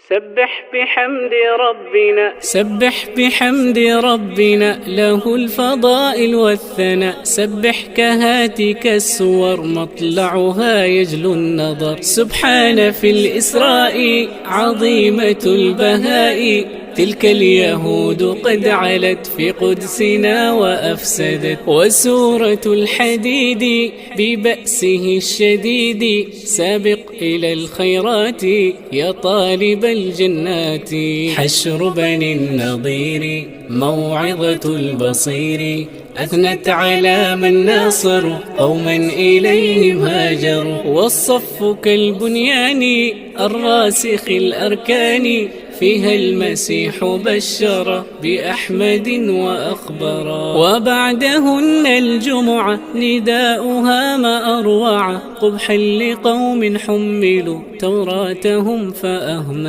سبح بحمد ربنا له الفضائل والثناء. سبح كهاتك السور مطلعها يجلو النظر. سبحان في الإسراء عظيمة البهاء. تلك اليهود قد علت في قدسنا وأفسدت. وسورة الحديد ببأسه الشديد. سابق إلى الخيرات يا طالب الجنات. حشر بني النضير موعظة البصير. أثنت على من ناصروا قوما إليهم هاجروا. والصف كالبنيان الراسخ الأركان. فيها المسيح بشر بأحمد وأخبرا. وبعدهن الجمعة نداؤها ما أروع. قبحا لقوم حملوا توراتهم فأهملوا.